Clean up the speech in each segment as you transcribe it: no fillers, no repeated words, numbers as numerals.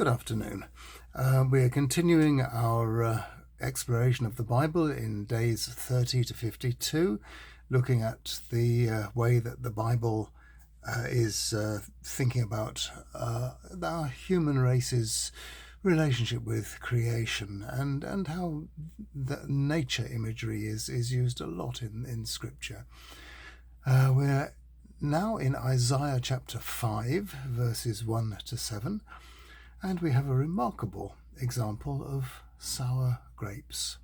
Good afternoon. We are continuing our exploration of the Bible in days 30 to 52, looking at the way that the Bible is thinking about our human race's relationship with creation and how the nature imagery is used a lot in Scripture. We're now in Isaiah chapter 5, verses 1 to 7. And we have a remarkable example of sour grapes.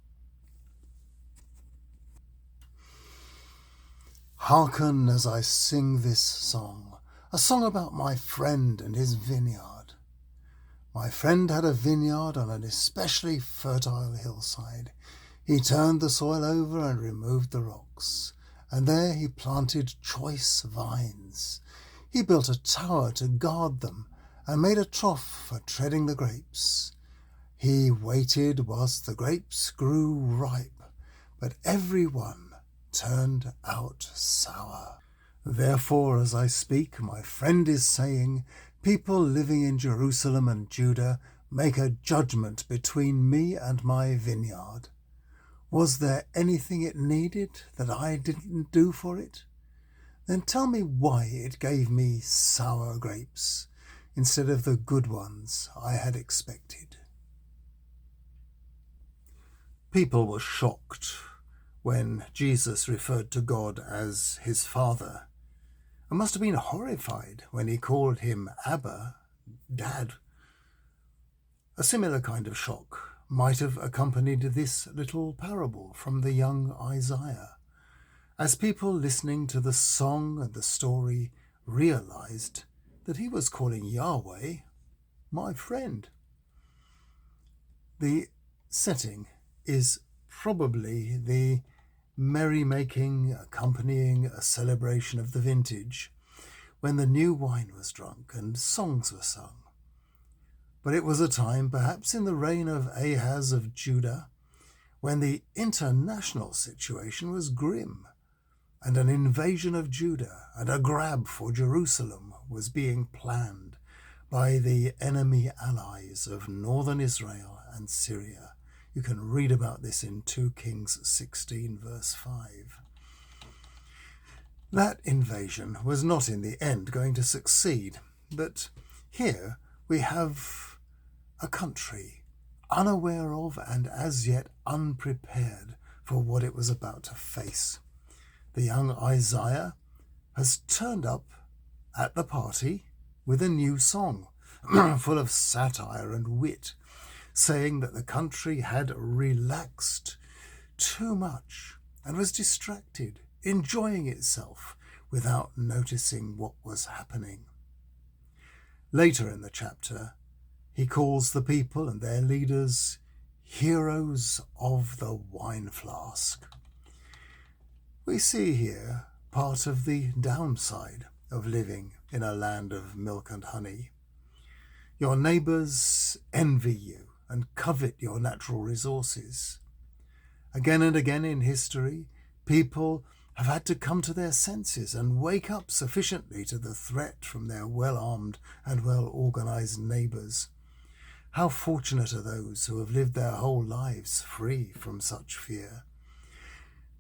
Hearken as I sing this song, a song about my friend and his vineyard. My friend had a vineyard on an especially fertile hillside. He turned the soil over and removed the rocks, and there he planted choice vines. He built a tower to guard them, and made a trough for treading the grapes. He waited whilst the grapes grew ripe, but every one turned out sour. Therefore, as I speak, my friend is saying, people living in Jerusalem and Judah, make a judgment between me and my vineyard. Was there anything it needed that I didn't do for it? Then tell me why it gave me sour grapes instead of the good ones I had expected. People were shocked when Jesus referred to God as his Father, and must have been horrified when he called him Abba, Dad. A similar kind of shock might have accompanied this little parable from the young Isaiah, as people listening to the song and the story realized that he was calling Yahweh my friend. The setting is probably the merrymaking accompanying a celebration of the vintage, when the new wine was drunk and songs were sung. But it was a time, perhaps in the reign of Ahaz of Judah, when the international situation was grim, and an invasion of Judah and a grab for Jerusalem was being planned by the enemy allies of northern Israel and Syria. You can read about this in 2 Kings 16, verse 5. That invasion was not in the end going to succeed, but here we have a country unaware of and as yet unprepared for what it was about to face. The young Isaiah has turned up at the party with a new song, full of satire and wit, saying that the country had relaxed too much and was distracted, enjoying itself without noticing what was happening. Later in the chapter, he calls the people and their leaders heroes of the wine flask. We see here part of the downside of living in a land of milk and honey. Your neighbours envy you and covet your natural resources. Again and again in history, people have had to come to their senses and wake up sufficiently to the threat from their well-armed and well-organised neighbours. How fortunate are those who have lived their whole lives free from such fear.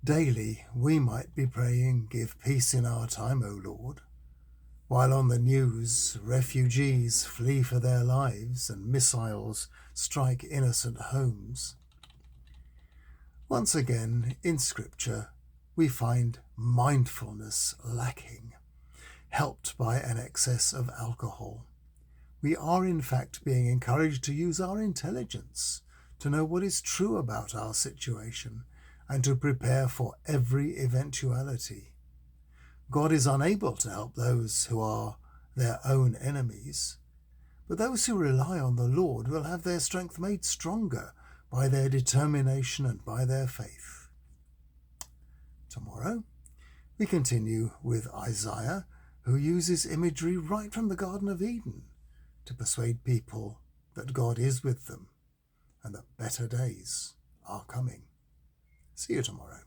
Daily we might be praying, give peace in our time, O Lord, while on the news refugees flee for their lives and missiles strike innocent homes. Once again, in Scripture, we find mindfulness lacking, helped by an excess of alcohol. We are in fact being encouraged to use our intelligence to know what is true about our situation and to prepare for every eventuality. God is unable to help those who are their own enemies, but those who rely on the Lord will have their strength made stronger by their determination and by their faith. Tomorrow, we continue with Isaiah, who uses imagery right from the Garden of Eden to persuade people that God is with them and that better days are coming. See you tomorrow.